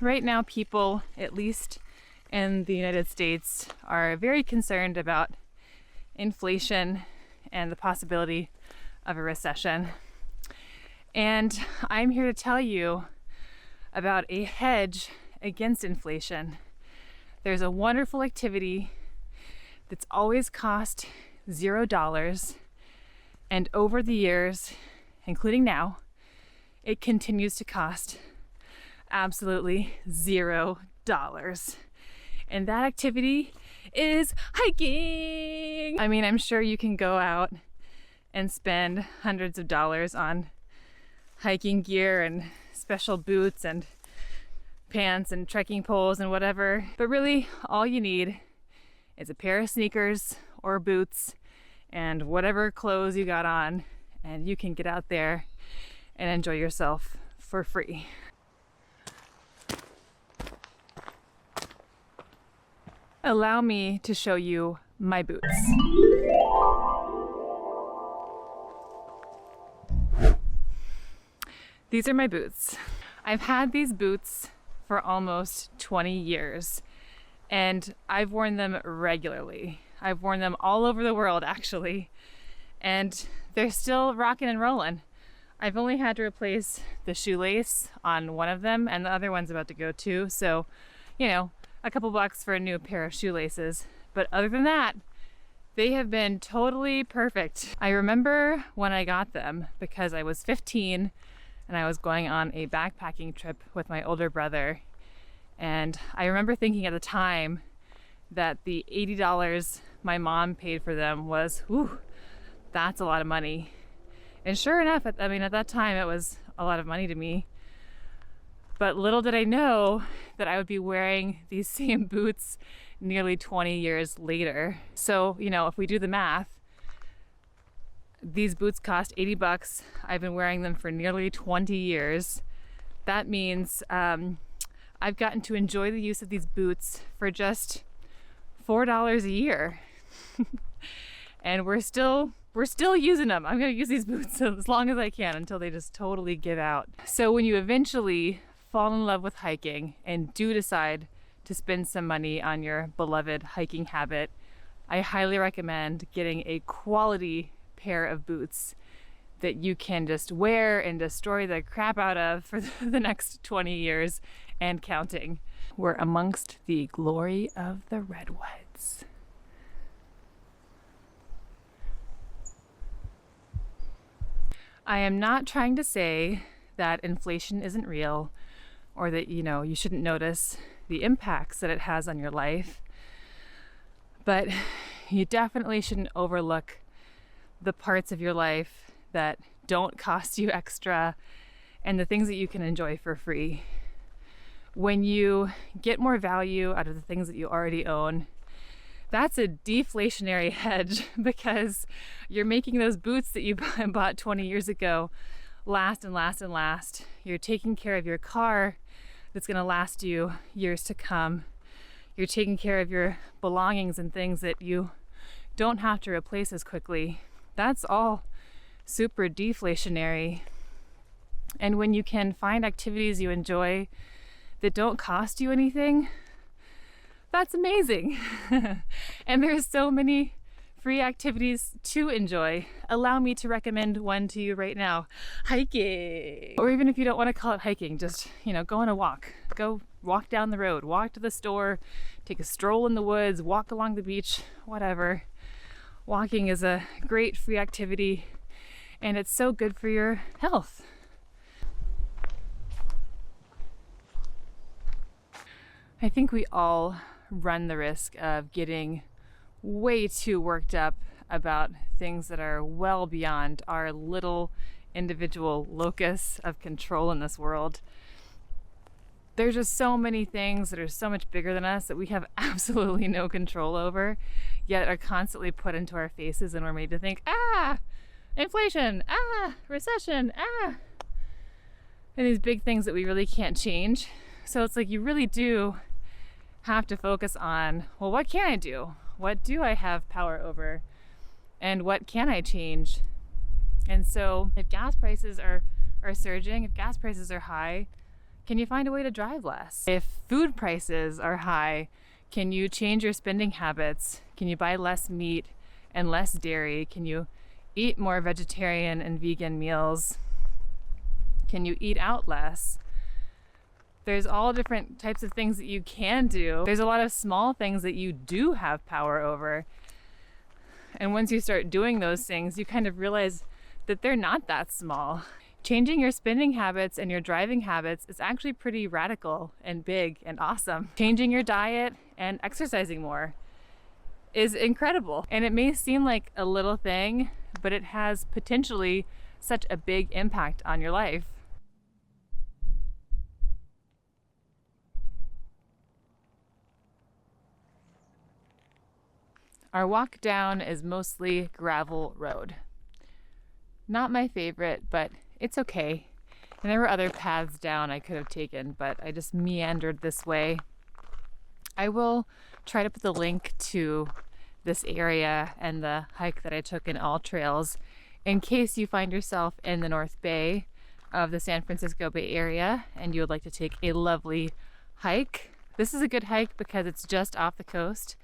right now people, at least in the United States, are very concerned about inflation and the possibility of a recession. And I'm here to tell you about a hedge against inflation. There's a wonderful activity that's always cost $0, and over the years, including now, it continues to cost absolutely $0. And that activity is hiking. I mean, I'm sure you can go out and spend hundreds of dollars on hiking gear and special boots and pants and trekking poles and whatever, but really all you need is a pair of sneakers or boots and whatever clothes you got on, and you can get out there and enjoy yourself for free. Allow me to show you my boots. These are my boots. I've had these boots for almost 20 years, and I've worn them regularly. I've worn them all over the world, actually, and they're still rocking and rolling. I've only had to replace the shoelace on one of them, and the other one's about to go too, so, you know, a couple bucks for a new pair of shoelaces. But other than that, they have been totally perfect. I remember when I got them because I was 15 and I was going on a backpacking trip with my older brother. And I remember thinking at the time that the $80 my mom paid for them was, whew, that's a lot of money. And sure enough, at that time it was a lot of money to me. But little did I know that I would be wearing these same boots nearly 20 years later. So, you know, if we do the math, these boots cost $80. I've been wearing them for nearly 20 years. That means I've gotten to enjoy the use of these boots for just $4 a year. And we're still using them. I'm gonna use these boots as long as I can until they just totally give out. So when you eventually fall in love with hiking and do decide to spend some money on your beloved hiking habit, I highly recommend getting a quality pair of boots that you can just wear and destroy the crap out of for the next 20 years and counting. We're amongst the glory of the redwoods. I am not trying to say that inflation isn't real or that, you know, you shouldn't notice the impacts that it has on your life, but you definitely shouldn't overlook the parts of your life that don't cost you extra and the things that you can enjoy for free. When you get more value out of the things that you already own, that's a deflationary hedge, because you're making those boots that you bought 20 years ago last and last and last. You're taking care of your car that's going to last you years to come. You're taking care of your belongings and things that you don't have to replace as quickly. That's all super deflationary. And when you can find activities you enjoy that don't cost you anything, that's amazing. And there's so many free activities to enjoy. Allow me to recommend one to you right now. Hiking. Or even if you don't want to call it hiking, just, you know, go on a walk. Go walk down the road, walk to the store, take a stroll in the woods, walk along the beach, whatever. Walking is a great free activity, and it's so good for your health. I think we all run the risk of getting way too worked up about things that are well beyond our little individual locus of control in this world. There's just so many things that are so much bigger than us that we have absolutely no control over, yet are constantly put into our faces, and we're made to think, inflation, recession, and these big things that we really can't change. So it's like you really do have to focus on, well, what can I do? What do I have power over? And what can I change? And so if gas prices are surging, if gas prices are high, Can you find a way to drive less? If food prices are high, can you change your spending habits? Can you buy less meat and less dairy? Can you eat more vegetarian and vegan meals? Can you eat out less? There's all different types of things that you can do. There's a lot of small things that you do have power over. And once you start doing those things, you kind of realize that they're not that small. Changing your spending habits and your driving habits is actually pretty radical and big and awesome. Changing your diet and exercising more is incredible. And it may seem like a little thing, but it has potentially such a big impact on your life. Our walk down is mostly gravel road. Not my favorite, but it's okay. And there were other paths down I could have taken, but I just meandered this way. I will try to put the link to this area and the hike that I took in All Trails in case you find yourself in the North Bay of the San Francisco Bay Area and you would like to take a lovely hike. This is a good hike because it's just off the coast.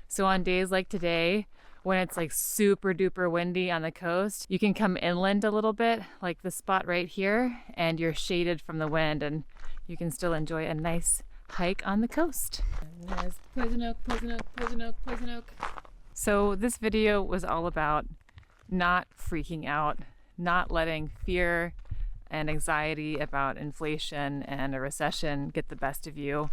So on days like today, when it's like super duper windy on the coast, you can come inland a little bit, like the spot right here, and you're shaded from the wind and you can still enjoy a nice hike on the coast. Poison oak, poison oak, poison oak, poison oak. So this video was all about not freaking out, not letting fear and anxiety about inflation and a recession get the best of you.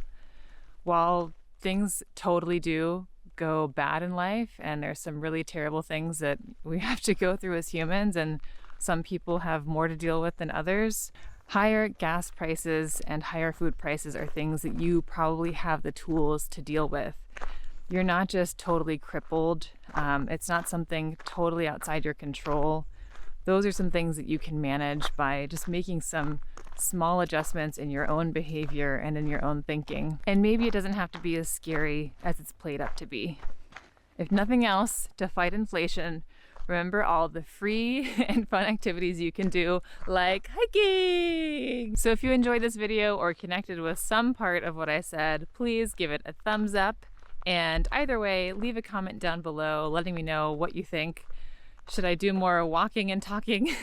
While things totally do go bad in life and there's some really terrible things that we have to go through as humans, and some people have more to deal with than others, higher gas prices and higher food prices are things that you probably have the tools to deal with. You're not just totally crippled. It's not something totally outside your control. Those are some things that you can manage by just making some small adjustments in your own behavior and in your own thinking. And maybe it doesn't have to be as scary as it's played up to be. If nothing else, to fight inflation, remember all the free and fun activities you can do, like hiking. So if you enjoyed this video or connected with some part of what I said, please give it a thumbs up. And either way, leave a comment down below letting me know what you think. Should I do more walking and talking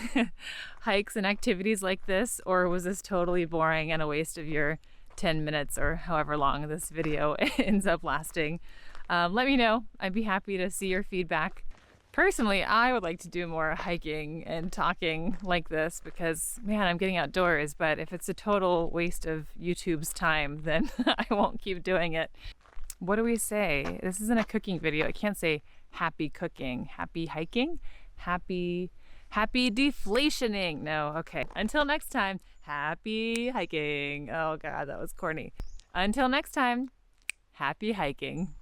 hikes and activities like this, or was this totally boring and a waste of your 10 minutes or however long this video ends up lasting? Let me know. I'd be happy to see your feedback. Personally, I would like to do more hiking and talking like this because, man, I'm getting outdoors, but if it's a total waste of YouTube's time, then I won't keep doing it. What do we say? This isn't a cooking video. I can't say happy cooking, happy hiking, happy deflationing. No, okay. Until next time, happy hiking. Oh God, that was corny. Until next time, happy hiking.